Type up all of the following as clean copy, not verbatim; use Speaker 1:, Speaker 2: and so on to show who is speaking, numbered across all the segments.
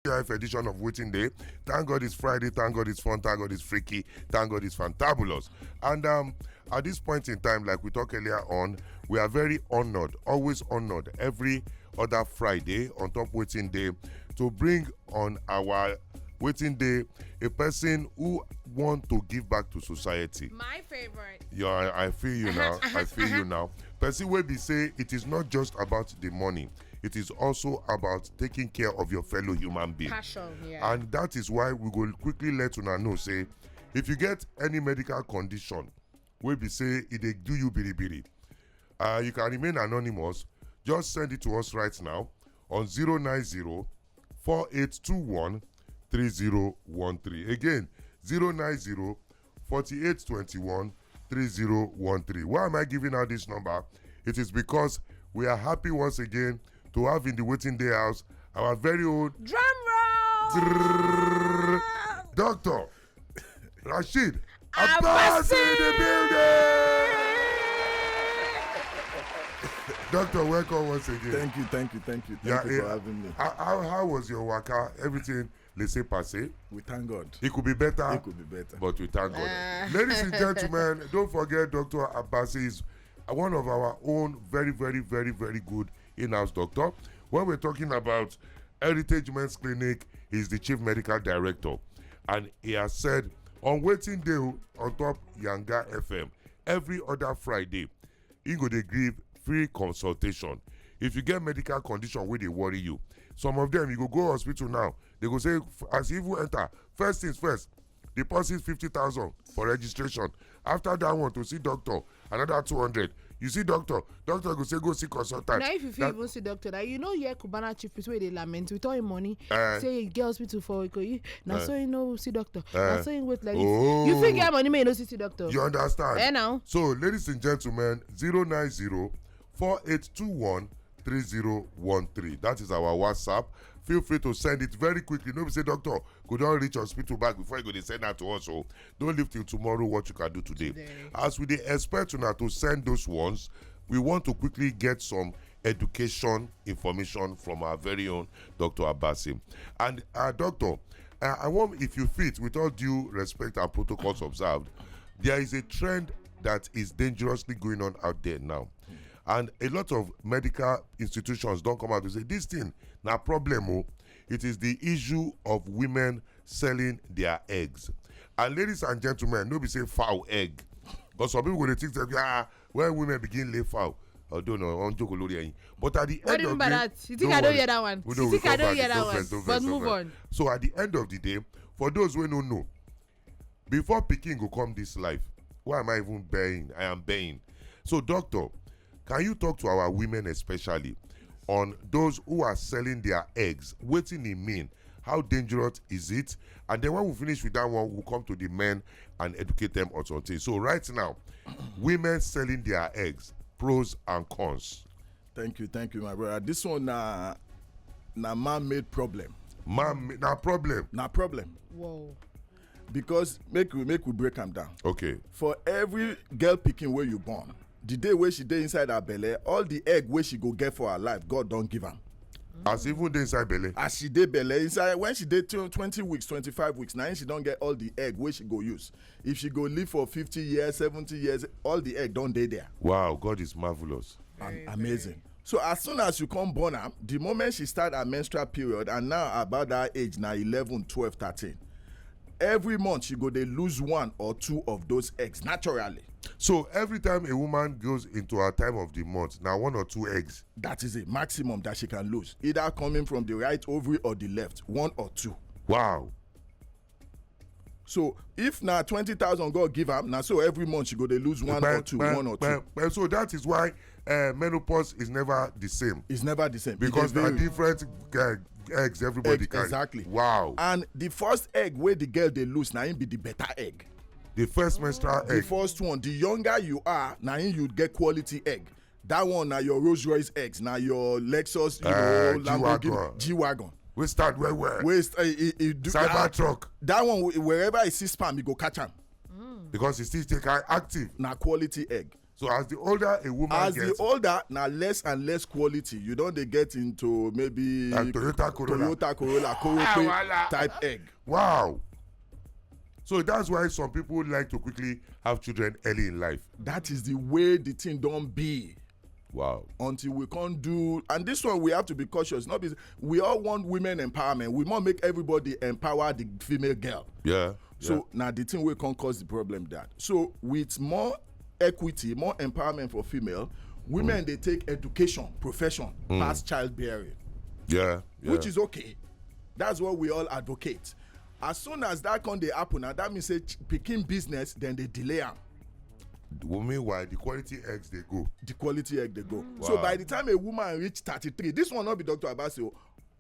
Speaker 1: IVF edition of Wetin Dey. Thank God it's Friday. Thank God it's fun. Thank God it's freaky. Thank God it's fantabulous. And at this point in time, like we talked earlier on, we are very honored, always honored, every other Friday on top Wetin Dey to bring on our Wetin Dey a person who want to give back to society.
Speaker 2: My favorite.
Speaker 1: Yeah, I feel you now. I feel you now. Person wey be say it is not just about the money. It is also about taking care of your fellow human being.
Speaker 2: Passion, yeah.
Speaker 1: And that is why we will quickly let una know, say, if you get any medical condition, wey be say it dey do you biribiri, you can remain anonymous. Just send it to us right now on 090-4821-3013. Again, 090-4821-3013. Why am I giving out this number? It is because we are happy once again to have in the Wetin Dey house our very own
Speaker 2: drum roll,
Speaker 1: Dr. Rashid Abasi in the building. Doctor, welcome once again.
Speaker 3: Thank you. Thank you for having me.
Speaker 1: How was your waka? Everything, laissez-passer?
Speaker 3: We thank God.
Speaker 1: It could be better.
Speaker 3: It could be better.
Speaker 1: But we thank God. Ladies and gentlemen, don't forget Dr. Abasi is one of our own very, very, very, very good in-house doctor. When we're talking about Heritage Men's Clinic, he's the chief medical director. And he has said on Wetin Dey on top Yanga FM, every other Friday, he go dey give free consultation. If you get medical condition where they worry you, some of them you go hospital now, they go say as you even enter, first things first, deposit 50,000 for registration. After that one to see doctor, another 200. You see doctor go say go see consultant.
Speaker 2: Now if you feel even see doctor, that you know Cubana chief is where they lament with all your money, say you get hospital for Ikoyi. Now so you know see doctor. Now so you wait like this. You feel get money, may you know see doctor.
Speaker 1: You understand?
Speaker 2: Now.
Speaker 1: So ladies and gentlemen, 090-4821-3013. That is our WhatsApp. Feel free to send it very quickly. Nobody say, doctor, could not reach hospital back before you go to send that to us. So don't leave till tomorrow what you can do today. As we expect you now to send those ones, we want to quickly get some education information from our very own Dr. Abasi. And doctor, I want, if you fit, with all due respect and protocols observed, there is a trend that is dangerously going on out there now. And a lot of medical institutions don't come out to say, this thing, na problem. It is the issue of women selling their eggs. And ladies and gentlemen, nobody say foul egg. Because some people go to think that, when women begin lay foul, I don't know, but at the end of the day,
Speaker 2: you think I don't hear that one? You think I don't hear that one? But move on.
Speaker 1: So at the end of the day, for those who don't know, before Peking go come this life, why am I even baying? I am baying. So doctor, can you talk to our women especially on those who are selling their eggs? What do it mean? How dangerous is it? And then when we finish with that one, we'll come to the men and educate them on something. So right now, women selling their eggs, pros and cons.
Speaker 3: Thank you, my brother. This one na man-made problem.
Speaker 1: Na problem.
Speaker 2: Whoa.
Speaker 3: Because make we break them down.
Speaker 1: Okay.
Speaker 3: For every girl picking where you born, the day where she dey inside her belly, all the egg where she go get for her life, God don't give am.
Speaker 1: As even dey inside belly.
Speaker 3: As she dey belly inside, when she dey 20 weeks, 25 weeks, now she don't get all the egg where she go use. If she go live for 50 years, 70 years, all the egg don't dey there.
Speaker 1: Wow, God is marvelous.
Speaker 3: Amazing. So as soon as you come born her, the moment she start her menstrual period, and now about that age, now 11, 12, 13, every month she go dey lose one or two of those eggs naturally.
Speaker 1: So every time a woman goes into her time of the month, now 1 or 2 eggs.
Speaker 3: That is a maximum that she can lose, either coming from the right ovary or the left, 1 or 2.
Speaker 1: Wow.
Speaker 3: So if now 20,000 God give her, now so every month she go they lose 1 or 2, 1 or 2.
Speaker 1: So that is why menopause is never the same.
Speaker 3: It's never the same
Speaker 1: because there are different eggs everybody carry.
Speaker 3: Exactly.
Speaker 1: Wow.
Speaker 3: And the first egg where the girl they lose, now it be the better egg.
Speaker 1: The first menstrual egg.
Speaker 3: The first one. The younger you are, now you get quality egg. That one now your Rolls Royce eggs, now your Lexus, Lamborghini, G-Wagon.
Speaker 1: We start where?
Speaker 3: Cybertruck. That one, wherever I see spam, you go catch them.
Speaker 1: Because it's still active.
Speaker 3: Now quality egg.
Speaker 1: So as the older a woman
Speaker 3: as
Speaker 1: gets,
Speaker 3: the older na less and less quality you don dey get into maybe
Speaker 1: Toyota Corolla
Speaker 3: Korope type egg.
Speaker 1: Wow. So that's why some people like to quickly have children early in life.
Speaker 3: That is the way the thing don be.
Speaker 1: Wow.
Speaker 3: Until we can't do, and this one we have to be cautious. Not be, we all want women empowerment. We must make everybody empower the female girl.
Speaker 1: Yeah.
Speaker 3: So now the thing we can't cause the problem that. So with more equity, more empowerment for female, women they take education, profession, past childbearing.
Speaker 1: Yeah.
Speaker 3: Which is okay. That's what we all advocate. As soon as that can they happen, now that means say picking business, then they delay them.
Speaker 1: Meanwhile, the quality eggs they go.
Speaker 3: The quality egg they go.
Speaker 1: Wow.
Speaker 3: So by the time a woman reach 33, this will not be Dr. Abasi.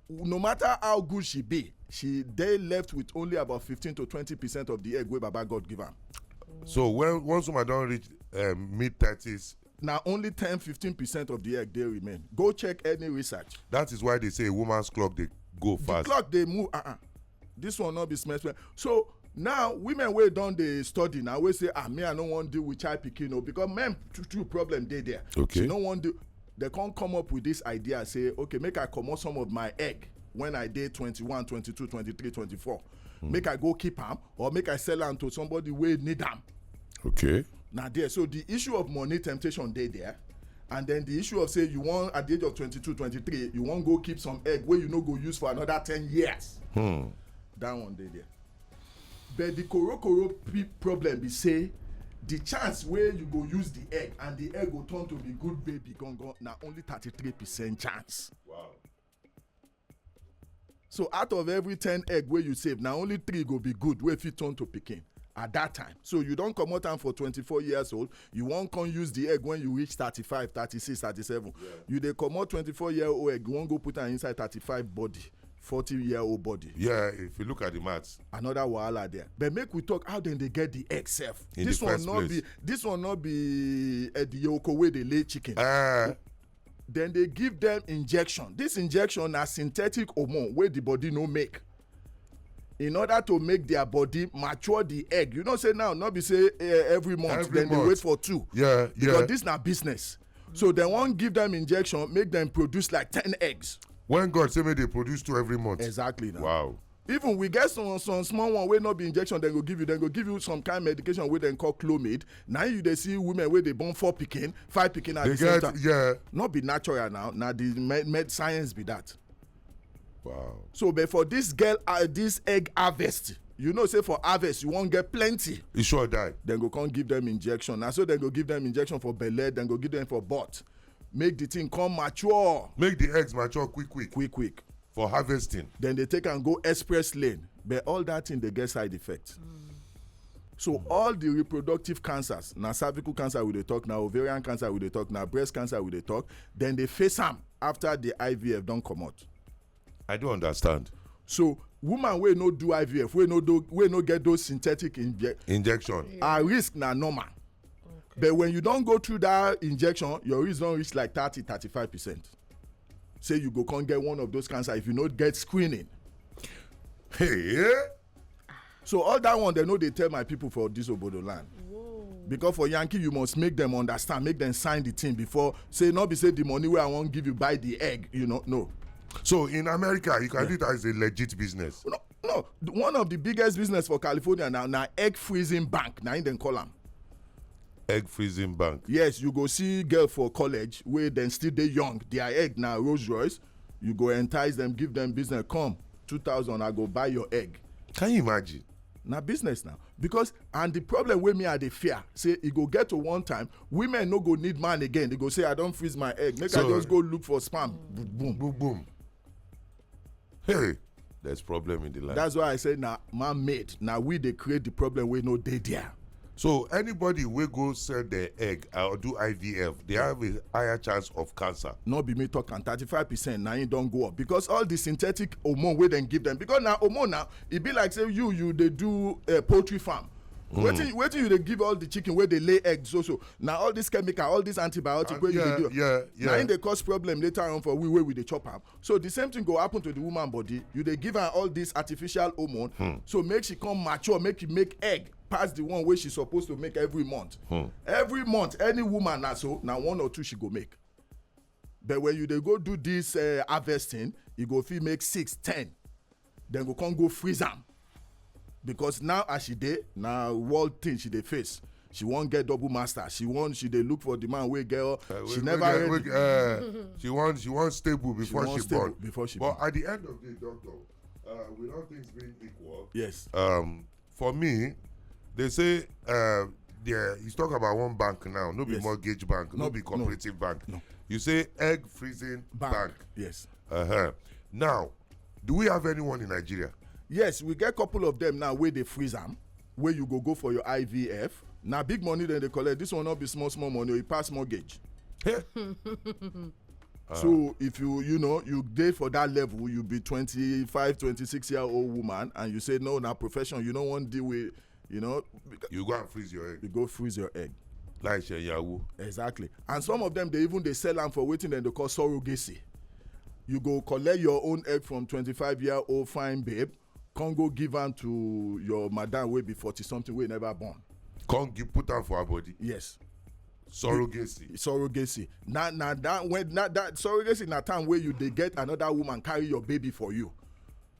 Speaker 3: No matter how good she be, they left with only about 15 to 20% of the egg where Baba God give her.
Speaker 1: So once woman don't reach mid-30s,
Speaker 3: now only 10-15% of the egg they remain. Go check any research.
Speaker 1: That is why they say a woman's clock they go fast.
Speaker 3: The clock they move. This will not be smart. So now women wey don dey study now wey say me I no wan deal with child pikin o because men true problem dey there.
Speaker 1: Okay.
Speaker 3: She no wan do. They can't come up with this idea say okay make I comot some of my egg when I dey 21, 22, 23, 24. Make I go keep am or make I sell am to somebody wey need am.
Speaker 1: Okay.
Speaker 3: Now there so the issue of money temptation dey there. And then the issue of say you want at the age of 22, 23 you wan go keep some egg wey you no go use for another 10 years. That one dey there. But the koro problem be say the chance where you go use the egg and the egg go turn to be good baby gone now only 33% chance.
Speaker 1: Wow.
Speaker 3: So out of every 10 egg where you save now only 3 go be good where fit turn to pikin at that time. So you don't come out time for 24 years old. You won't come use the egg when you reach 35, 36, 37. Yeah. You dey come out 24-year-old egg. You won't go put her inside 35 body. 40-year-old body.
Speaker 1: Yeah, if you look at the maths.
Speaker 3: Another wahala there. But make we talk how then they get the egg self.
Speaker 1: This
Speaker 3: one not be the yoko where they lay chicken. Then they give them injection. This injection are synthetic hormone where the body no make. In order to make their body mature the egg. You know say now, not be say every month. They wait for 2.
Speaker 1: Yeah.
Speaker 3: Because this not business. So they won't give them injection, make them produce like 10 eggs.
Speaker 1: When God say me they produce 2 every month.
Speaker 3: Exactly. Now.
Speaker 1: Wow.
Speaker 3: Even we get some small one wey not be injection, then go give you some kind of medication wey dem call Clomid. Now you they see women where they born 4 pikin, 5 pikin at the same time.
Speaker 1: Yeah.
Speaker 3: Not be natural now. Now the med science be that.
Speaker 1: Wow.
Speaker 3: So but for this girl, this egg harvest, you know say for harvest you won't get plenty.
Speaker 1: You sure die.
Speaker 3: Then go come give them injection. Now so then go give them injection for belle, then go give them for butt. Make the thing come mature.
Speaker 1: Make the eggs mature quick. For harvesting.
Speaker 3: Then they take and go express lane. But all that thing they get side effects. So all the reproductive cancers, now cervical cancer we dey talk, now ovarian cancer we dey talk, now breast cancer we dey talk, then they face them after the IVF don't come out.
Speaker 1: I don't understand.
Speaker 3: So woman wey no do IVF, wey no get those synthetic
Speaker 1: injection.
Speaker 3: Our risk na normal. But when you don't go through that injection, your risk don't reach like 30-35%. Say you go can't get one of those cancer if you not get screening.
Speaker 1: Hey,
Speaker 3: so all that one they know they tell my people for this obodo land. Whoa. Because for Yankee you must make them understand, make them sign the thing before say not be say the money where I won't give you buy the egg, no.
Speaker 1: So in America you can do it as a legit business.
Speaker 3: No. One of the biggest business for California now egg freezing bank. Now in them call them.
Speaker 1: Egg freezing bank.
Speaker 3: Yes, you go see girl for college where then still they young. Their egg now Rolls Royce. You go entice them, give them business. Come, 2,000, I go buy your egg.
Speaker 1: Can you imagine?
Speaker 3: Now business now. Because and the problem with me are the fear. Say it go get to one time, women no go need man again. They go say I don't freeze my egg. Make I just go look for sperm. Boom.
Speaker 1: Hey, there's problem in the land.
Speaker 3: That's why I say now man made. Now we they create the problem we no they there.
Speaker 1: So anybody will go sell their egg or do IVF, they have a higher chance of cancer.
Speaker 3: No be me talking 35% now it don't go up because all the synthetic hormone we then give them because now hormone now it be like say you they do a poultry farm. Waiting you they give all the chicken where they lay eggs also. Now all this chemical, all this antibiotic where you they do.
Speaker 1: Yeah.
Speaker 3: Now they cause problem later on for we where we they chop up. So the same thing go happen to the woman body. You they give her all this artificial hormone so make she come mature, make it make egg. pass the one wey she supposed to make every month. Every month any woman na 1 or 2 she go make. But when you dey go do this harvesting, you go fit make 6, 10. Then go come go freeze am. Because now as she dey, na world thing she dey face. She wan get double master. She dey look for the man wey get she never ready.
Speaker 1: She want stable before she born. But at the end of the day, doctor, with all things being equal,
Speaker 3: yes.
Speaker 1: For me, they say you talk about one bank now, no be mortgage bank, no be cooperative bank.
Speaker 3: No.
Speaker 1: You say egg freezing bank.
Speaker 3: Yes.
Speaker 1: Now, do we have anyone in Nigeria?
Speaker 3: Yes, we get a couple of them now where they freeze them, where you go for your IVF. Now big money then they collect. This will not be small money, you pass mortgage. So if you date for that level, you be 25, 26-year-old woman, and you say no, now profession, you don't want to deal with, you go
Speaker 1: and freeze your egg.
Speaker 3: You go freeze your egg.
Speaker 1: Like Yahoo.
Speaker 3: Exactly. And some of them they sell them for waiting and they call surrogacy. You go collect your own egg from 25-year-old fine babe, can't go give them to your madam wey be 40-something wey never born.
Speaker 1: Can't put them for her body.
Speaker 3: Yes.
Speaker 1: Surrogacy.
Speaker 3: Now that surrogacy na time where they get another woman carry your baby for you.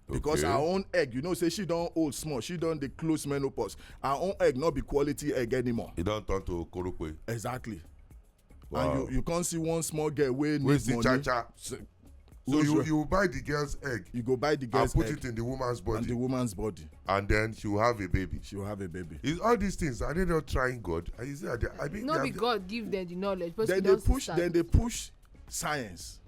Speaker 3: Because our own egg, say she don't old small, she don't the close menopause. Our own egg not be quality egg anymore.
Speaker 1: It don't turn to korokwe.
Speaker 3: Exactly.
Speaker 1: Wow.
Speaker 3: And you can't see one small girl wey need money.
Speaker 1: Cha-cha. So you buy the girl's egg.
Speaker 3: You go buy the girl's egg.
Speaker 1: And put it in the woman's body.
Speaker 3: And the woman's body.
Speaker 1: And then she will have a baby.
Speaker 3: She will have a baby.
Speaker 1: Is all these things, are they not trying God?
Speaker 2: Not be God give them the knowledge. But
Speaker 3: then they push science.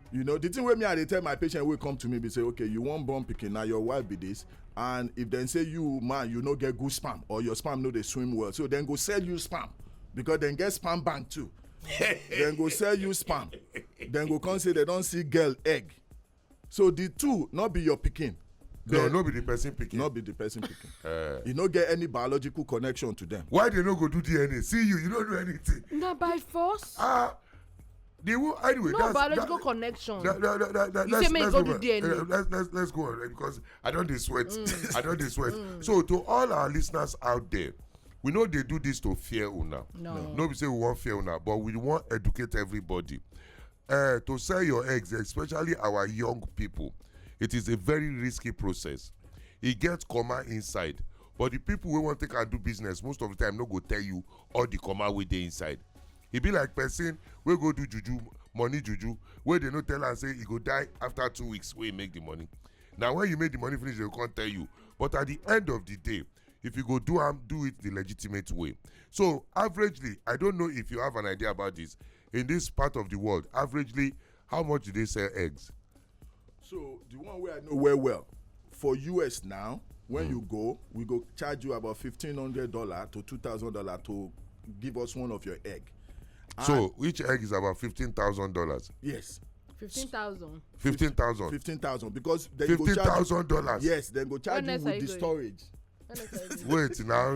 Speaker 3: The thing where me I tell my patient will come to me be say, okay, you want born pikin, now your wife be this, and if then say you man you no get good sperm or your sperm no they swim well, so then go sell you sperm because then get sperm bank too. Then go sell you sperm. Then go come say they don't see girl egg. So the two not be your pikin.
Speaker 1: No be the person picking.
Speaker 3: Not be the person picking. You don't get any biological connection to them.
Speaker 1: Why they no go do DNA? See you don't do anything.
Speaker 2: Not by force.
Speaker 1: They will anyway.
Speaker 2: No biological connection. You say make go do DNA.
Speaker 1: Let's go on because I don't sweat. I don't sweat. So to all our listeners out there, we know they do this to fear una. No, we say we want fear una, but we want educate everybody. To sell your eggs, especially our young people, it is a very risky process. It gets comma inside, but the people who want to take and do business most of the time no go tell you all the comma wey dey inside. E be like person wey go do juju, money juju, wey they no tell and say he go die after 2 weeks wey he make the money. Now when you make the money finish, they can't tell you. But at the end of the day, if you go do it the legitimate way. So averagely, I don't know if you have an idea about this. In this part of the world, averagely, how much do they sell eggs?
Speaker 3: So the one where I know well, for US now, when you go, we go charge you about $1,500 to $2,000 to give us one of your egg.
Speaker 1: So each egg is about $15,000.
Speaker 3: Yes.
Speaker 2: 15,000.
Speaker 1: 15,000.
Speaker 3: 15,000 because then
Speaker 1: $15,000.
Speaker 3: Yes, then go charge you with the storage.
Speaker 1: Wait now.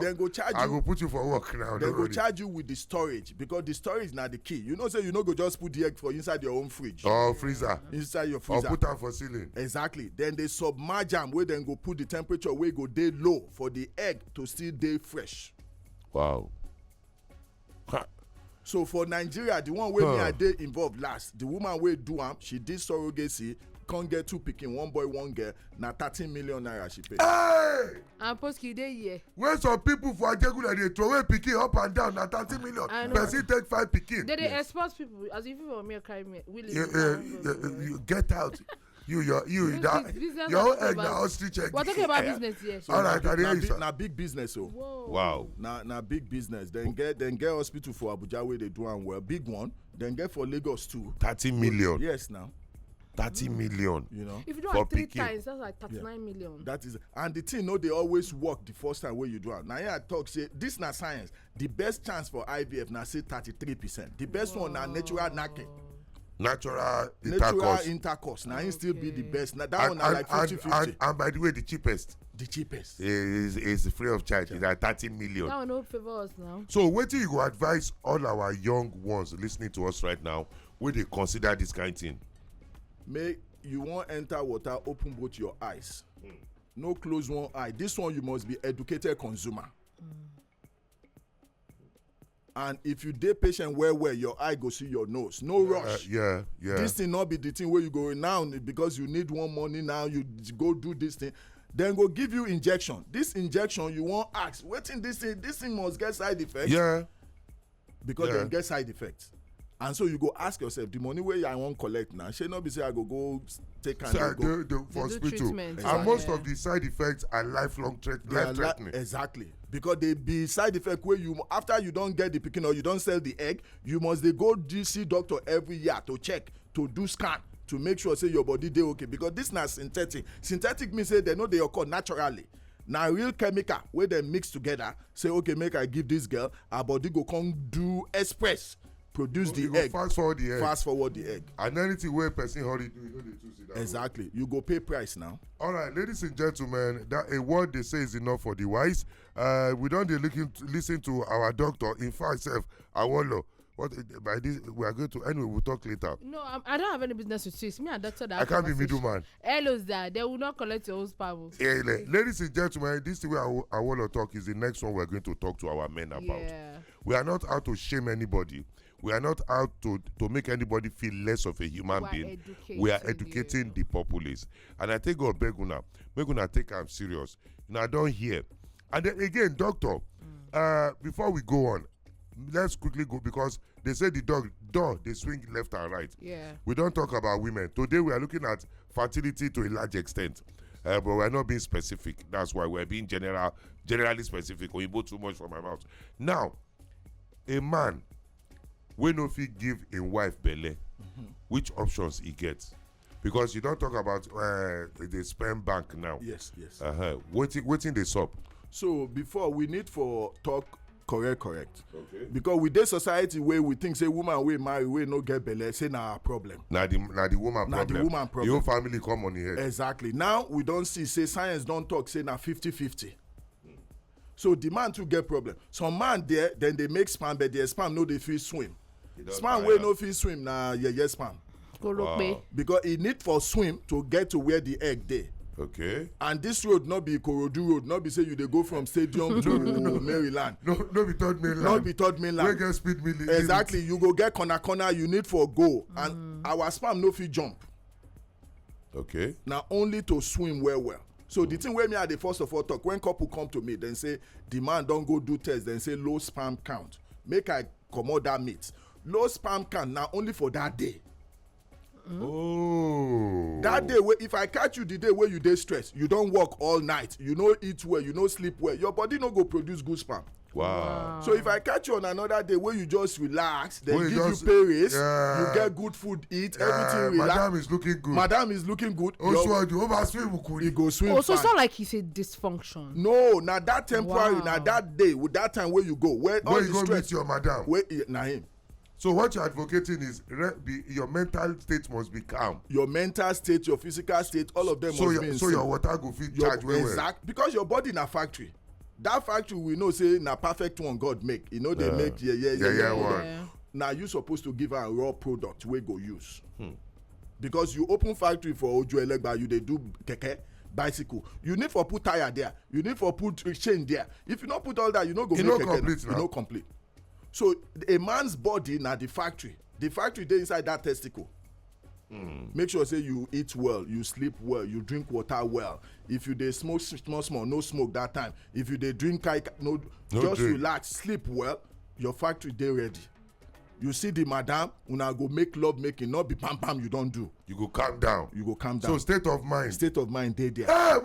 Speaker 3: Then go charge you.
Speaker 1: I go put you for work now.
Speaker 3: Then go charge you with the storage because the storage is not the key. Say you know go just put the egg for inside your own fridge.
Speaker 1: Or freezer.
Speaker 3: Inside your freezer.
Speaker 1: Or put them for ceiling.
Speaker 3: Exactly. Then they submerge them where then go put the temperature where go day low for the egg to still day fresh.
Speaker 1: Wow.
Speaker 3: So for Nigeria, the one where me I dey involved last, the woman wey do am, she did surrogacy, can't get 2 pikin, 1 boy, 1 girl, na 13 million naira she paid.
Speaker 1: Hey!
Speaker 2: And post dey here.
Speaker 1: When some people for Ajegunle they throw away pikin up and down na 30 million. Person take 5 pikin.
Speaker 2: They export people as if you want me to carry me.
Speaker 1: You get out. Your own egg na ostrich egg.
Speaker 2: We're talking about business here.
Speaker 1: All right,
Speaker 3: na big business oh.
Speaker 1: Wow.
Speaker 3: Na big business. Then get hospital for Abuja where they do am well. Big one. Then get for Lagos too.
Speaker 1: 30 million.
Speaker 3: Yes now.
Speaker 1: 30 million.
Speaker 2: If you do it 3 times, that's like 39 million.
Speaker 3: That is, and the thing they always work the first time where you do it. Now I talk say this na science. The best chance for IVF now say 33%. The best one na natural knacking.
Speaker 1: Natural
Speaker 3: intercourse. Now it still be the best. Now that one na like 50-50.
Speaker 1: And by the way, the cheapest.
Speaker 3: The cheapest
Speaker 1: is free of charge. It's like 30 million.
Speaker 2: That one no favor us now.
Speaker 1: So what do you go advise all our young ones listening to us right now when they consider this kind of thing?
Speaker 3: Make you want enter water, open both your eyes. no close one eye. This one you must be educated consumer. And if you dey patient well, your eye go see your nose. No rush.
Speaker 1: Yeah.
Speaker 3: This thing not be the thing where you go now because you need one money now. You go do this thing. Then go give you injection. This injection you won't ask. Waiting this thing must get side effects.
Speaker 1: Yeah.
Speaker 3: Because then get side effects. And so you go ask yourself, the money where I won't collect now, should not be say I go take and
Speaker 1: go for hospital. And most of the side effects are lifelong life-threatening.
Speaker 3: Exactly. Because they be side effect where you after you don't get the pikin or you don't sell the egg, you must they go see doctor every year to check, to do scan, to make sure say your body dey okay. Because this na synthetic. Synthetic means say they know they occur naturally. Now real chemical where they mix together, say okay, make I give this girl, her body go come do express. Produce the egg.
Speaker 1: Fast forward the egg.
Speaker 3: And
Speaker 1: anything where person hurry do, you know they choose it.
Speaker 3: Exactly. You go pay price now.
Speaker 1: All right, ladies and gentlemen, that a word they say is enough for the wise. We don't listen to our doctor. In fact, Awolo. What by this we are going to anyway. We'll talk later.
Speaker 2: No, I don't have any business with this. Me and doctor.
Speaker 1: I can't be middleman.
Speaker 2: Hello, that they will not collect your own sperm.
Speaker 1: Yeah, ladies and gentlemen, this is where I want to talk. Is the next one we're going to talk to our men about.
Speaker 2: Yeah.
Speaker 1: We are not out to shame anybody. We are not out to make anybody feel less of a human being. We are educating the populace. And I think God beg una, make una take am serious. Now don't hear. And then again, doctor, before we go on, let's quickly go because they say the door they swing left and right.
Speaker 2: Yeah.
Speaker 1: We don't talk about women. Today we are looking at fertility to a large extent. But we're not being specific. That's why we're being generally specific. Or you both too much for my mouth. Now, a man wey no fit give im wife belle, which options he gets? Because you don't talk about the sperm bank now.
Speaker 3: Yes.
Speaker 1: Wetin dey sup?
Speaker 3: So before we need for talk correct.
Speaker 1: Okay.
Speaker 3: Because with this society where we think say woman wey marry wey no get belle say na our problem.
Speaker 1: Na the woman problem. The whole family come on the head.
Speaker 3: Exactly. Now we don see say science don talk say na 50-50. So the man too get problem. Some man there then they make sperm but their sperm no dey fit swim. Sperm wey no fit swim na yeye sperm.
Speaker 2: Wow.
Speaker 3: Because e need for swim to get to where the egg dey.
Speaker 1: Okay.
Speaker 3: And this road not be Ikorodu road, not be say you dey go from stadium to Maryland.
Speaker 1: No be third mainland.
Speaker 3: Not be third mainland.
Speaker 1: We get speed limit.
Speaker 3: Exactly. You go get corner, you need for go. And our sperm no fit jump.
Speaker 1: Okay.
Speaker 3: Now only to swim well. So the thing where me I dey first of all talk, when couple come to me, then say the man don't go do test, then say low sperm count. Make I comot that meat. Low sperm count now only for that day.
Speaker 1: Oh.
Speaker 3: That day where if I catch you the day where you dey stress, you don't work all night, you no eat well, you no sleep well, your body no go produce good sperm.
Speaker 1: Wow.
Speaker 3: So if I catch you on another day where you just relax, then give you pay raise, you get good food, eat, everything relax.
Speaker 1: Madam is looking good.
Speaker 3: Madam is looking good.
Speaker 1: Oh, so you overswim.
Speaker 3: You go swim.
Speaker 2: Oh, so
Speaker 3: fine.
Speaker 2: it's not like he's a dysfunction.
Speaker 3: No, now that temporary, now that day, with that time where you go, where all
Speaker 1: you
Speaker 3: the
Speaker 1: go
Speaker 3: stress.
Speaker 1: meet your madam.
Speaker 3: Where na him.
Speaker 1: So what you're advocating is your mental state must be calm.
Speaker 3: Your mental state, your physical state, all of them must be in
Speaker 1: so your water go fit charge well.
Speaker 3: Because your body na factory. That factory we know say na perfect one God make. You know they make one. Now you supposed to give her raw product wey go use. Because you open factory for Ojo Elegba, you dey do keke, bicycle. You need for put tire there. You need for put chain there. If you not put all that, you no go make keke. You no complete. So a man's body na the factory. The factory dey inside that testicle. Make sure say you eat well, you sleep well, you drink water well. If you dey smoke small, no smoke that time. If you dey drink just drink. Relax, sleep well, your factory dey ready. You see the madam, una go make love making, not be pam you don't do.
Speaker 1: You go calm down.
Speaker 3: So
Speaker 1: state of mind
Speaker 3: dey there.
Speaker 1: Hey,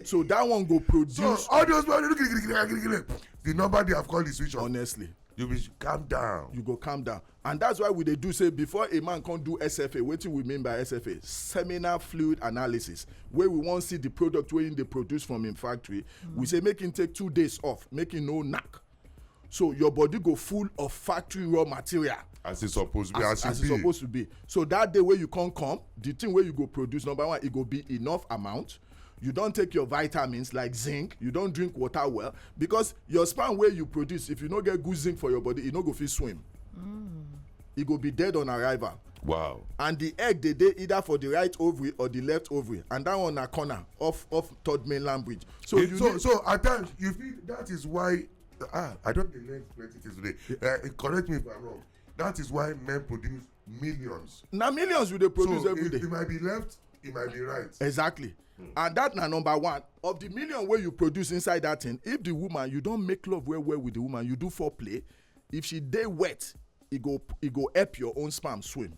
Speaker 3: so that one go produce.
Speaker 1: So all those the number they have called is switch on.
Speaker 3: Honestly.
Speaker 1: You be calm down.
Speaker 3: You go calm down. And that's why we dey do say before a man can do SFA, wetin we mean by SFA? Seminal fluid analysis. Where we wan see the product wey they produce from him factory. We say make him take 2 days off, make him no knack. So your body go full of factory raw material.
Speaker 1: As it's supposed to be.
Speaker 3: As it's supposed to be. So that day where you come, the thing where you go produce, number one, it go be enough amount. You don't take your vitamins like zinc. You don't drink water well. Because your sperm where you produce, if you don't get good zinc for your body, it no go fit swim. It go be dead on arrival.
Speaker 1: Wow.
Speaker 3: And the egg dey either for the right ovary or the left ovary, and that one na corner off third mainland bridge. So
Speaker 1: so at times you feel that is why I don't learn plenty things today. Correct me if I'm wrong. That is why men produce millions.
Speaker 3: Na millions we dey produce every day.
Speaker 1: It might be left, it might be right.
Speaker 3: Exactly. And that na number one. Of the million wey you produce inside that thing, if the woman, you don make love well with the woman, you do foreplay, if she dey wet, e go help your own sperm swim.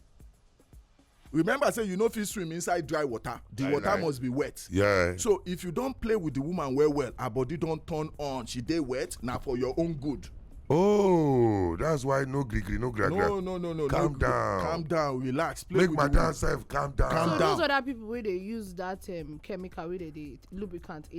Speaker 3: Remember, say you no fit swim inside dry water. The water must be wet.
Speaker 1: Yeah.
Speaker 3: So if you don play with the woman well, her body don turn on, she dey wet, na for your own good.
Speaker 1: Oh, that's why no gree, no gra.
Speaker 3: No.
Speaker 1: Calm
Speaker 3: down, relax. Play
Speaker 1: Make
Speaker 3: with
Speaker 1: my
Speaker 3: the woman.
Speaker 1: dance self calm down.
Speaker 3: Calm
Speaker 2: so
Speaker 3: down.
Speaker 2: those other people wey dey use that chemical wey dey lubricant,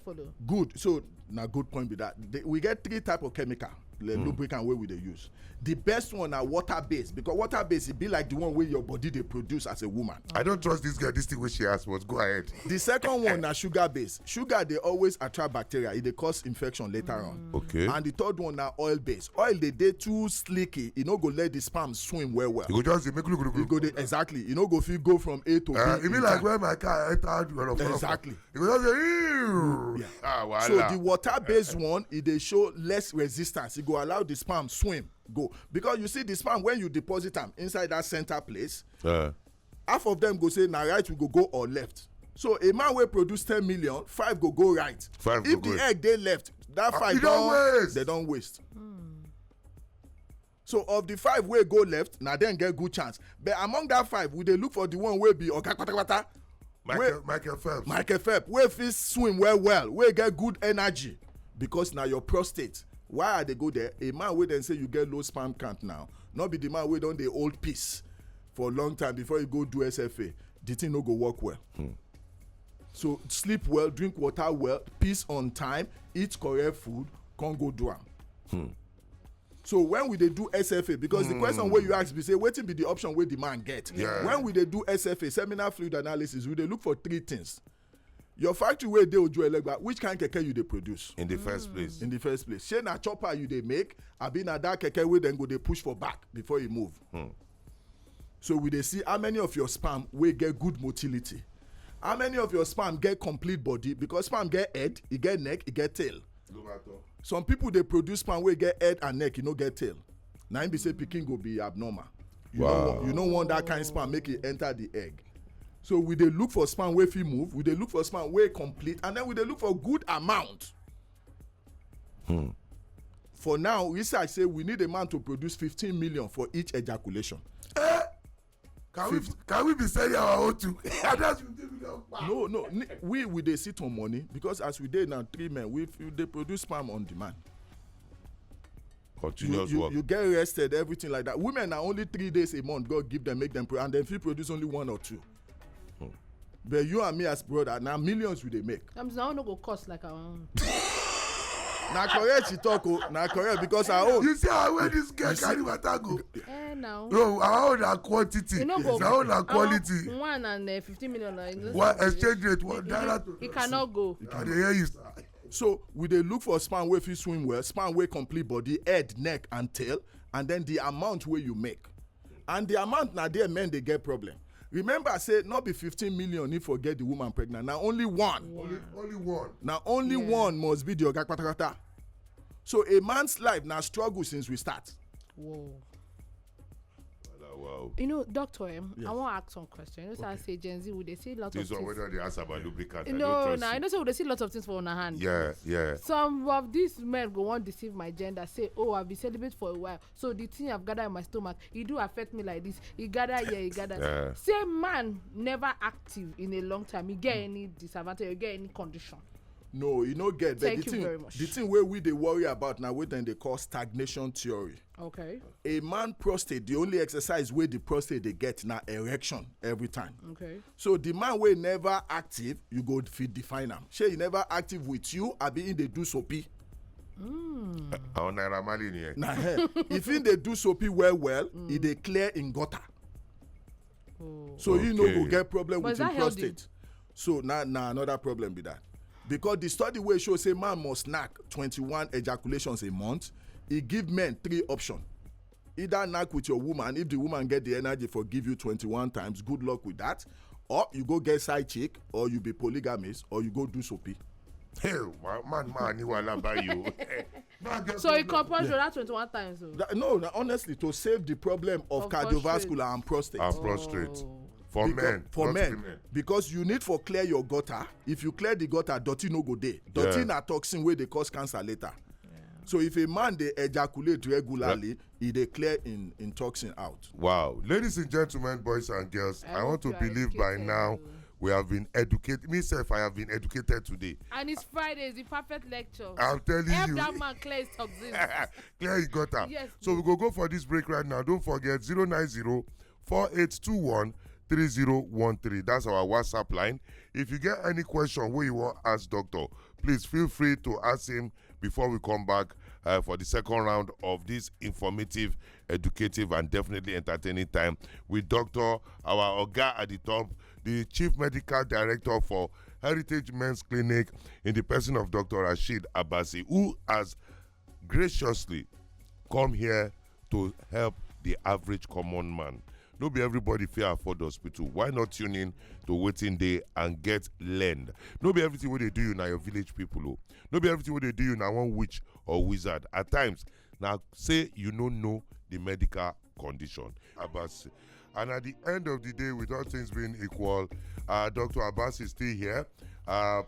Speaker 2: follow.
Speaker 3: Good. So na good point be that. We get 3 type of chemical lubricant wey we dey use. The best one na water based, because water based e be like the one wey your body dey produce as a woman.
Speaker 1: I don't trust this girl. This thing wey she ask was go ahead.
Speaker 3: The second one na sugar based. Sugar dey always attract bacteria. E dey cause infection later on.
Speaker 1: Okay.
Speaker 3: And the third one na oil based. Oil dey too slicky. E no go let the sperm swim well.
Speaker 1: You go just dey make look.
Speaker 3: Exactly. You no go fit go from A to B.
Speaker 1: E be like when my car entered one of
Speaker 3: Exactly.
Speaker 1: You go just say, ew.
Speaker 3: Yeah. So the water based one, e dey show less resistance. E go allow the sperm swim go, because you see the sperm when you deposit them inside that center place, half of them go say na right we go or left. So a man will produce 10 million, 5 go right. If the egg they left, that 5 they don't waste. So of the 5 wey go left, now then get good chance. But among that 5, we dey look for the one wey be oga
Speaker 1: Michael Phelps.
Speaker 3: Michael Phelps wey fit swim well, wey get good energy, because now your prostate. Why are they go there? A man wey then say you get low sperm count now, not be the man wey don dey hold peace for a long time before you go do SFA. The thing no go work well. So sleep well, drink water well, peace on time, eat correct food, can't go do am. So when we dey do SFA, because the question wey you ask be say wetin be the option wey the man get?
Speaker 1: Yeah.
Speaker 3: When we dey do SFA, seminal fluid analysis, we dey look for 3 things. Your factory wey dey Ojo Elegba, which kind keke you dey produce?
Speaker 1: In the first place.
Speaker 3: In the first place. Shey na chopper you dey make, abi na that keke wey dem go dey push for back before you move. So we dey see how many of your sperm wey get good motility. How many of your sperm get complete body, because sperm get head, e get neck, e get tail. Some people dey produce sperm wey get head and neck, e no get tail. Na im be say pikin go be abnormal. You no want that kind sperm make e enter the egg. So we dey look for sperm wey fit move, we dey look for sperm wey complete, and then we dey look for good amount. For now, research say we need a man to produce 15 million for each ejaculation.
Speaker 1: Can we be selling our own too?
Speaker 3: No. We dey sit on money, because as we dey now 3 men, we dey produce sperm on demand.
Speaker 1: Continuous work.
Speaker 3: You get rested, everything like that. Women are only 3 days a month God give them, make them and then fit produce only 1 or 2. But you and me as brother, now millions we dey make.
Speaker 2: Now no go cost like our own.
Speaker 3: Na correct she talk o, na correct, because our own.
Speaker 1: You see how where this girl carry matter go?
Speaker 2: Now.
Speaker 1: No, our own na quantity. Our own na quality.
Speaker 2: 1 and 15 million.
Speaker 1: What exchange rate? What dollar?
Speaker 2: It cannot go.
Speaker 1: I dey hear you.
Speaker 3: So we dey look for sperm wey fit swim well, sperm wey complete body, head, neck, and tail, and then the amount wey you make. And the amount na there men dey get problem. Remember, say not be 15 million if forget the woman pregnant. Now only one.
Speaker 1: Only one.
Speaker 3: Now only one must be the oga kpatakpata. So a man's life now struggle since we start.
Speaker 2: Whoa.
Speaker 1: Wow.
Speaker 2: You know, doctor,
Speaker 3: Yes.
Speaker 2: I want to ask some questions. You know, I say Gen Z, would they say lots
Speaker 1: This
Speaker 2: of
Speaker 1: one
Speaker 2: things?
Speaker 1: whether they ask about lubricant.
Speaker 2: I don't say would they see lots of things for our hand.
Speaker 1: Yeah.
Speaker 2: Some of these men go want to deceive my gender, say, oh, I've been celibate for a while, so the thing I've gathered in my stomach, it do affect me like this. He gather here, he gather.
Speaker 1: Yeah.
Speaker 2: Say man never active in a long time, he get any disadvantage, he get any condition.
Speaker 3: No, you no get.
Speaker 2: Thank you very much.
Speaker 3: The thing where we dey worry about now, what then they call stagnation theory.
Speaker 2: Okay.
Speaker 3: A man prostate, the only exercise where the prostate they get now erection every time.
Speaker 2: Okay.
Speaker 3: So the man wey never active, you go fit define am. Shey he never active with you, abi in dey do soapy.
Speaker 1: Our Naira Marley here.
Speaker 3: Na if in dey do soapy well, e dey clear in gutter. So you no go get problem with your prostate.
Speaker 2: Healthy?
Speaker 3: So na another problem be that. Because the study wey show say man must knack 21 ejaculations a month, e give men 3 options. either knack with your woman. If the woman get the energy for give you 21 times, good luck with that. Or you go get side chick, or you be polygamist, or you go do soapy.
Speaker 1: Hey, man, you will buy you.
Speaker 2: So it compounds that 21 times.
Speaker 3: No, honestly, to save the problem of cardiovascular and prostate.
Speaker 1: For men.
Speaker 3: For men. Because you need for clear your gutter. If you clear the gutter, dirty no go there. Dirty na toxin where they cause cancer later. So if a man they ejaculate regularly, they clear in toxin out.
Speaker 1: Wow. Ladies and gentlemen, boys and girls, I want to believe by now we have been educated. Myself, I have been educated today.
Speaker 2: And it's Friday, it's the perfect lecture.
Speaker 1: I'm telling you.
Speaker 2: Help that man clear his toxins.
Speaker 1: Clear his gutter.
Speaker 2: Yes,
Speaker 1: so we go for this break right now. Don't forget 090-4821-3013. That's our WhatsApp line. If you get any question where you want to ask doctor, please feel free to ask him before we come back for the second round of this informative, educative, and definitely entertaining time with Dr. our Oga at the top, the Chief Medical Director for Heritage Men's Clinic in the person of Dr. Rashid Abasi, who has graciously come here to help the average common man. No be everybody fit afford hospital. Why not tune in to Wetin Dey and get learned? No be everything what they do you na your village people. Oh. No be everything what they do you na one witch or wizard. At times, now say you don't know the medical condition. Abasi. And at the end of the day, with all things being equal, Dr. Abasi is still here. I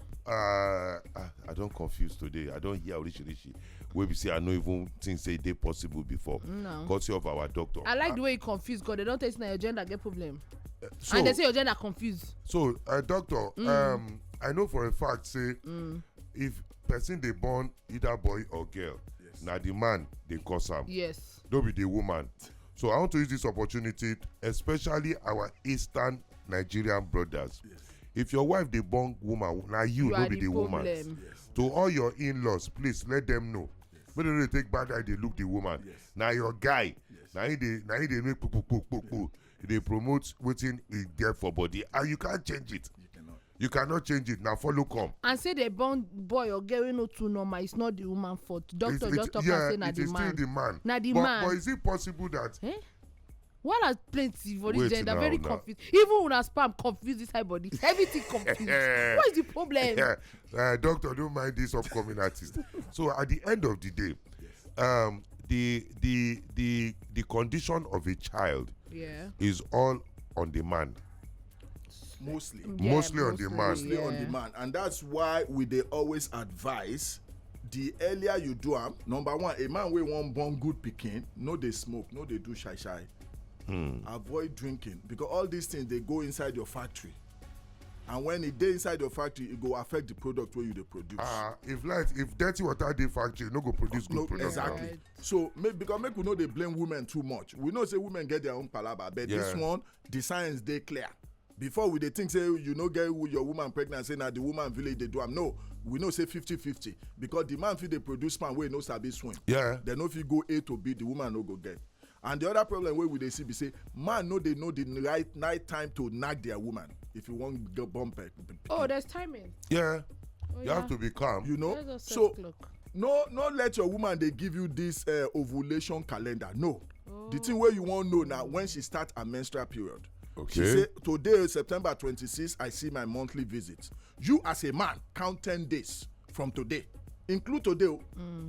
Speaker 1: don't confuse today. I don't hear rishi. Where we say I know even things say they possible before.
Speaker 2: No.
Speaker 1: Courtesy of our doctor.
Speaker 2: I like the way you confuse because they don't tell you your gender get problem. And they say your gender confused.
Speaker 1: So, doctor, I know for a fact say if person they born either boy or girl, now the man they cause am.
Speaker 2: Yes.
Speaker 1: Don't be the woman. So I want to use this opportunity, especially our Eastern Nigerian brothers. Yes. If your wife they born woman, now you don't be the woman. Yes. To all your in-laws, please let them know. When they take bad eye, they look the woman. Yes. Now your guy, now he they make poo. They promote wetin he get for body, and you can't change it. You cannot change it. Now follow come.
Speaker 2: And say they born boy or girl no too normal. It's not the woman fault. Doctor just talk and say na the man.
Speaker 1: It is still the man.
Speaker 2: Na the man.
Speaker 1: But is it possible that?
Speaker 2: One has plenty for this gender. Very confused. Even when I spam confused this high body, everything confused. What is the problem?
Speaker 1: Doctor, don't mind this upcoming artist. So at the end of the day, the condition of a child is all on the man.
Speaker 3: Mostly
Speaker 1: on the man.
Speaker 3: Mostly on the man. And that's why they always advise the earlier you do am, number one, a man wey wan born good pikin, no dey smoke, no dey do shy. Avoid drinking, because all these things they go inside your factory, and when it dey inside your factory, it go affect the product wey you dey produce.
Speaker 1: If dirty water dey factory, no go produce good product.
Speaker 3: Exactly. Right. So because make we no dey blame women too much. We know say women get their own palaba, but this one the science dey clear. Before we dey think say you no get your woman pregnant, say na the woman village dey do am. No, we know say 50-50, because the man fit dey produce sperm wey no sabi swim. Dem no fit go A to B, the woman no go get. And the other problem wey we dey see be say man no dey know the right time to knack their woman if you wan get bump.
Speaker 2: There's timing.
Speaker 1: You have to be calm.
Speaker 3: You know, so no let your woman dey give you this ovulation calendar. No, the thing wey you wan know now when she start her menstrual period.
Speaker 1: Okay.
Speaker 3: She say today September 26th I see my monthly visit. You as a man count 10 days from today. Include today.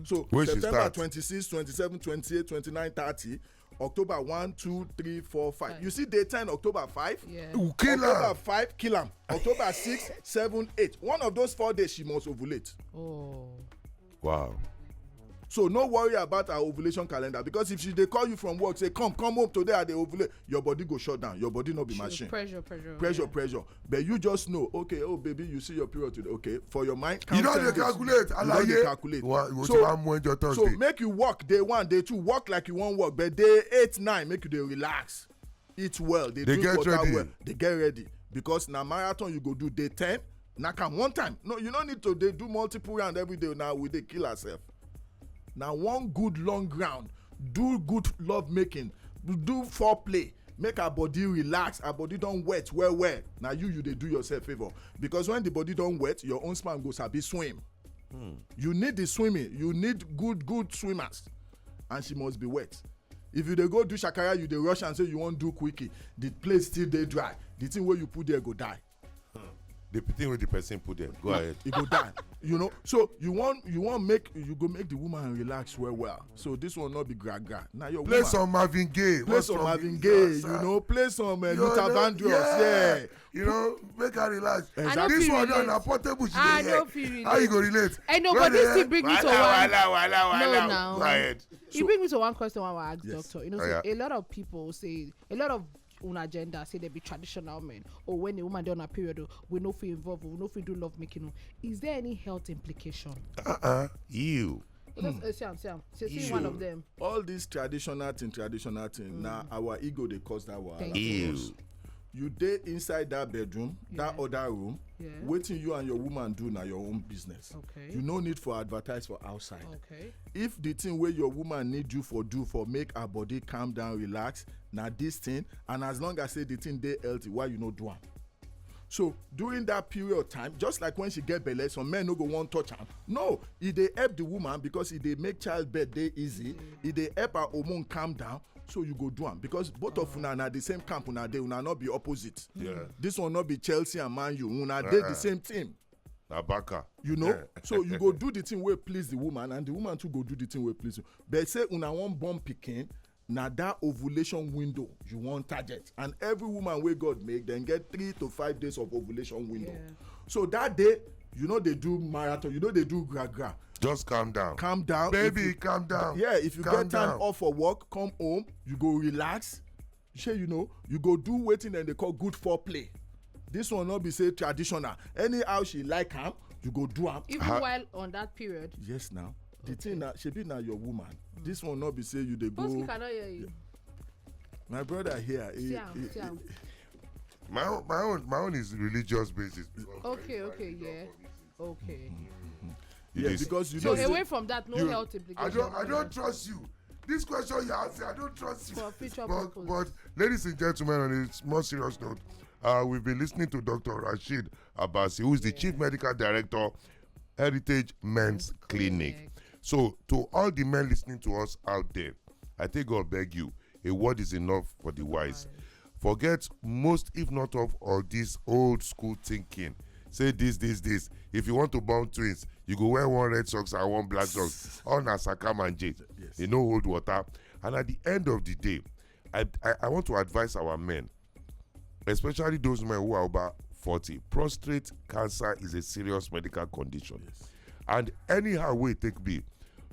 Speaker 3: So
Speaker 1: when
Speaker 3: September 26, 27, 28, 29, 30, October 1, 2, 3, 4, 5. You see day 10, October 5? October 5, kill am. October 6, 7, 8. One of those 4 days she must ovulate.
Speaker 1: Wow.
Speaker 3: So no worry about our ovulation calendar, because if she dey call you from work, say come home today I dey ovulate, your body go shut down. Your body no be machine. Pressure. But you just know, okay, oh baby, you see your period today. Okay, for your mind,
Speaker 1: you know they calculate.
Speaker 3: So make you work day 1, day 2, work like you wan work, but day 8, 9, make you dey relax, eat well, they drink water well, they get ready, because na marathon you go do day 10, knack am one time. No, you no need to dey do multiple round every day. Now we dey kill ourselves. Now one good long round, do good love making, do foreplay, make our body relax, our body don't wet well. Now you dey do yourself favor, because when the body don't wet, your own sperm go sabi swim. You need the swimming, you need good swimmers, and she must be wet. if you dey go do shakara you dey rush and say you wan do quickie the place still dey dry the thing wey you put there go die.
Speaker 1: The thing with the person put there, go ahead.
Speaker 3: It go down, you know. So you go make the woman relax well. So this one not be gra. Now your
Speaker 1: play
Speaker 3: woman,
Speaker 1: some Marvin Gaye.
Speaker 3: play some Marvin Gaye, you know. Play some Luther Vandross, yeah.
Speaker 1: You know, make her relax.
Speaker 3: Exactly.
Speaker 1: This one done a portable.
Speaker 2: I don't feel relate.
Speaker 1: How you go relate?
Speaker 2: I know, but this thing bring me to one.
Speaker 1: No,
Speaker 2: now.
Speaker 1: Go ahead.
Speaker 2: It bring me to one question I want to ask
Speaker 3: Yes.
Speaker 2: doctor. You know, a lot of people say a lot of on agenda say they be traditional men or when a woman dey on a period we no fit involve we no fit do love making. Is there any health implication?
Speaker 1: You
Speaker 2: See one of them.
Speaker 3: All this traditional thing now our ego dey cause that wahala. You dey inside that bedroom, that other room, wetin you and your woman do na your own business.
Speaker 2: Okay.
Speaker 3: You no need for advertise for outside.
Speaker 2: Okay.
Speaker 3: If the thing wey your woman need you for do for make her body calm down, relax, na this thing, and as long as say the thing dey healthy, why you no do am? So during that period of time, just like when she get belle, some men no go wan touch am. No, e dey help the woman because e dey make childbirth dey easy. E dey help her hormone calm down. So you go do am because both of una na the same camp una dey, una not be opposite.
Speaker 1: Yeah.
Speaker 3: This one not be Chelsea and Man U, una dey the same team.
Speaker 1: Abaka.
Speaker 3: You know, so you go do the thing wey please the woman and the woman too go do the thing wey please you. But say una wan born pikin, na that ovulation window you wan target, and every woman wey God make dem get 3 to 5 days of ovulation window. Yeah. So that day you know they do marathon, you know they do gra.
Speaker 1: Just calm down.
Speaker 3: Calm down.
Speaker 1: Baby, calm down.
Speaker 3: Yeah, if you
Speaker 1: calm
Speaker 3: get time
Speaker 1: down.
Speaker 3: off for work, come home, you go relax. You know, you go do wetin dem dey call good foreplay. This one not be say traditional. Anyhow she like am, you go do am.
Speaker 2: Even while on that period.
Speaker 3: Yes, now. The thing na shebi na your woman. This one not be say you dey go.
Speaker 2: Boski cannot hear you.
Speaker 3: My brother here.
Speaker 2: Siam.
Speaker 1: My own is religious basis.
Speaker 2: Okay, yeah. Okay.
Speaker 3: Yeah, because you
Speaker 2: so
Speaker 3: know.
Speaker 2: away from that, no health implications.
Speaker 1: I don't trust you. This question you ask, I don't trust you.
Speaker 2: For future purpose.
Speaker 1: But ladies and gentlemen, on a more serious note, we've been listening to Dr. Rashid Abasi, who is the Chief Medical Director, Heritage Men's Clinic. So to all the men listening to us out there, I think God beg you, a word is enough for the wise. Forget most, if not all this old school thinking. Say this. If you want to born twins, you go wear one red socks and one black socks. All na sakam and jade.
Speaker 3: Yes.
Speaker 1: You know, hold water. And at the end of the day, I want to advise our men, especially those men who are over 40. Prostate cancer is a serious medical condition.
Speaker 3: Yes.
Speaker 1: And anyhow way it take be,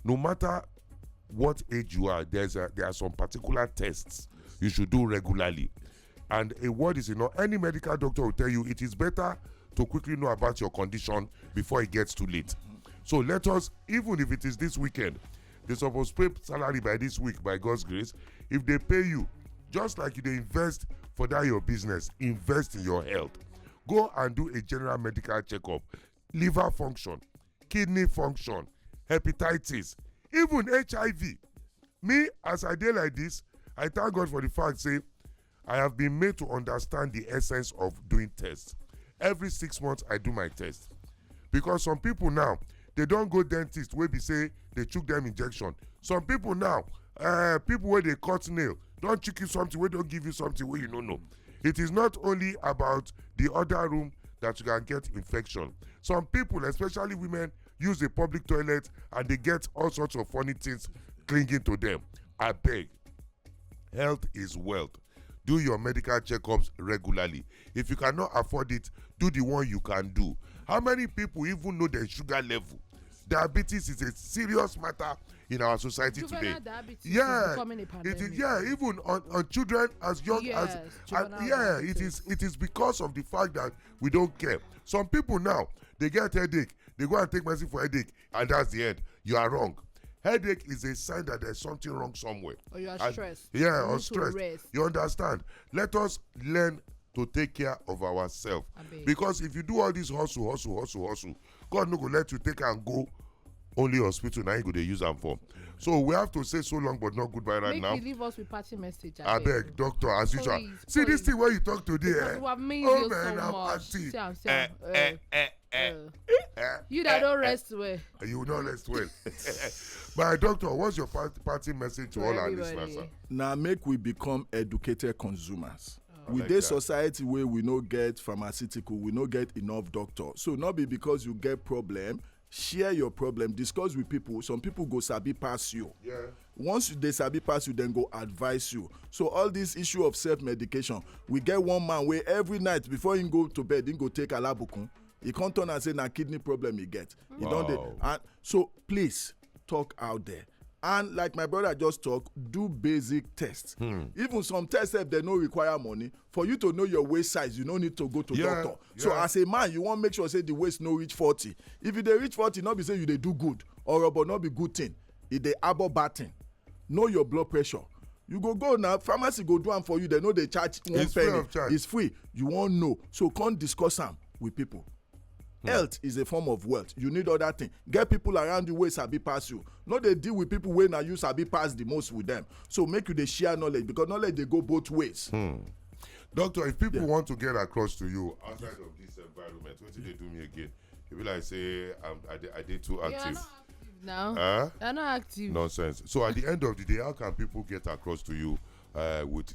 Speaker 1: no matter what age you are, there are some particular tests you should do regularly. And a word is enough. Any medical doctor will tell you it is better to quickly know about your condition before it gets too late. So let us, even if it is this weekend, they're supposed to pay salary by this week, by God's grace. If they pay you, just like you they invest for that your business, invest in your health. Go and do a general medical checkup. Liver function, kidney function, hepatitis, even HIV. Me, as I did like this, I thank God for the fact, say, I have been made to understand the essence of doing tests. Every 6 months, I do my test. Because some people now, they don't go dentist where they say they took them injection. Some people now, people where they cut nail, don't check you something where don't give you something where you don't know. It is not only about the other room that you can get infection. Some people, especially women, use the public toilet and they get all sorts of funny things clinging to them. I beg, health is wealth. Do your medical checkups regularly. If you cannot afford it, do the one you can do. How many people even know their sugar level? Diabetes is a serious matter in our society today.
Speaker 2: Diabetes is becoming a pandemic.
Speaker 1: Even on children as young as it is because of the fact that we don't care. Some people now, they get headache, they go and take medicine for headache, and that's the end. You are wrong. Headache is a sign that there's something wrong somewhere.
Speaker 2: Or you are stressed.
Speaker 1: Yeah, or stressed. You understand? Let us learn to take care of ourselves. Because if you do all this hustle, God no go let you take and go only hospital now you go to use them for. So we have to say so long but not goodbye right now.
Speaker 2: Make you leave us with party message.
Speaker 1: I beg, doctor, as usual.
Speaker 2: Please,
Speaker 1: See this thing where you talk today.
Speaker 2: We have missed
Speaker 1: Oh
Speaker 2: you
Speaker 1: man,
Speaker 2: so
Speaker 1: I'm
Speaker 2: much.
Speaker 1: happy.
Speaker 2: You that don't rest well.
Speaker 1: You will not rest well. But doctor, what's your party message to all our listeners? Sir?
Speaker 3: Now make we become educated consumers. With
Speaker 1: like
Speaker 3: this
Speaker 1: that.
Speaker 3: society where we no get pharmaceutical, we no get enough doctor. So not be because you get problem, share your problem, discuss with people. Some people go sabi pass you.
Speaker 1: Yeah.
Speaker 3: Once they sabi pass you, then go advise you. So all this issue of self-medication, we get one man where every night before he go to bed, he go take alabukun. He can't turn and say na kidney problem he get. He don't dey. And so please talk out there. And like my brother just talked, do basic tests. Even some tests if they no require money. For you to know your waist size, you no need to go to doctor. So as a man, you want make sure say the waist no reach 40. If you dey reach 40, not be say you dey do good or but not be good thing. If they abo bad thing. Know your blood pressure. You go now, pharmacy go do am for you. They know they charge one
Speaker 1: It's
Speaker 3: penny.
Speaker 1: free of charge.
Speaker 3: It's free. You won't know. So come discuss am with people. Health is a form of wealth. You need other things. Get people around you wey sabi pass you. No dey deal with people wey na you sabi pass the most with them. So make you dey share knowledge because knowledge dey go both ways.
Speaker 1: Doctor, if people want to get across to you outside of this environment, what did they do me again? If you like say I did too active.
Speaker 2: Now, you're not active.
Speaker 1: Nonsense. So at the end of the day, how can people get across to you with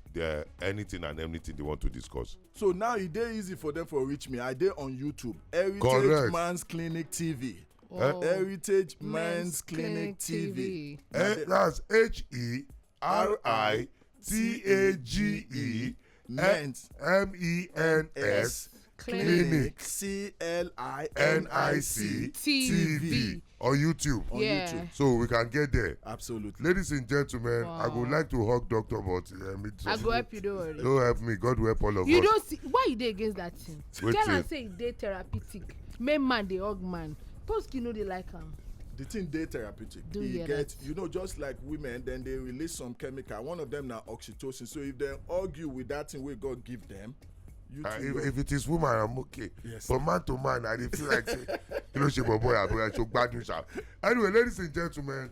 Speaker 1: anything and everything they want to discuss?
Speaker 3: So now it dey easy for them for reach me. I dey on YouTube. Heritage
Speaker 1: Correct.
Speaker 3: Man's Clinic TV.
Speaker 2: Oh.
Speaker 3: Heritage Men's Clinic TV.
Speaker 1: That's HERITAGE
Speaker 3: Men's
Speaker 1: MENS Clinic
Speaker 3: CLINIC
Speaker 1: TV on YouTube.
Speaker 3: on
Speaker 2: Yeah.
Speaker 3: YouTube.
Speaker 1: So we can get there.
Speaker 3: Absolutely.
Speaker 1: Ladies and gentlemen, I would like to hug Doctor, but
Speaker 2: I go help you, don't worry.
Speaker 1: don't help me. God will help all of
Speaker 2: You
Speaker 1: us.
Speaker 2: don't see why you dey against that thing.
Speaker 1: Wait
Speaker 2: Tell
Speaker 1: till-
Speaker 2: am say e dey therapeutic. Make man dey hug man. Post you know they like am.
Speaker 3: The thing dey therapeutic.
Speaker 2: Do
Speaker 3: E
Speaker 2: hear
Speaker 3: get,
Speaker 2: that?
Speaker 3: you know, just like women, then they release some chemical. One of them na oxytocin. So if they argue with that thing wey God give them, you too
Speaker 1: If it is woman, I'm okay.
Speaker 3: Yes.
Speaker 1: But man to man, I dey feel like say, you know, she boy, I should bad news. Anyway, ladies and gentlemen,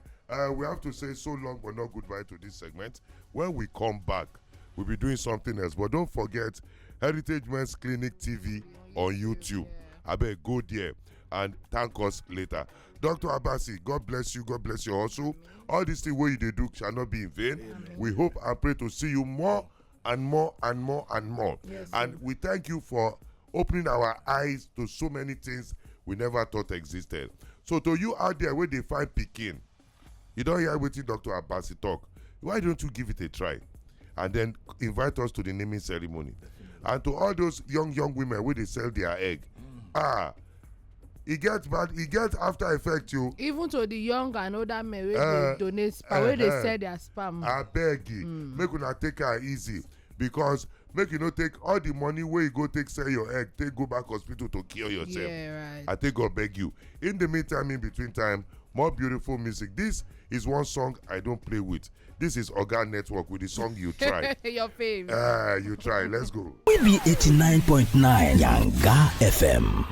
Speaker 1: we have to say so long but not goodbye to this segment. When we come back, we'll be doing something else. But don't forget Heritage Men's Clinic TV on YouTube. I beg go there and thank us later. Dr. Abasi, God bless you. God bless you also. All this thing where you dey do shall not be in vain. Amen. We hope and pray to see you more and more and more and more.
Speaker 2: Yes,
Speaker 1: and we thank you for opening our eyes to so many things we never thought existed. So to you out there where they find Pekin, you don't hear Wetin Dr. Abasi talk. Why don't you give it a try? And then invite us to the naming ceremony. And to all those young women where they sell their egg. It gets bad, it gets after effect you.
Speaker 2: Even to the young and older men wey dey donate sperm, wey dey sell their sperm.
Speaker 1: I beg you, make una take her easy. Because make you no take all the money where you go take sell your egg, take go back hospital to cure yourself.
Speaker 2: Yeah, right.
Speaker 1: I take God beg you. In the meantime, in between time, more beautiful music. This is one song I don't play with. This is Oga Network with the song You Try.
Speaker 2: Your fave.
Speaker 1: You try. Let's go.
Speaker 4: We be 89.9 Yanga FM.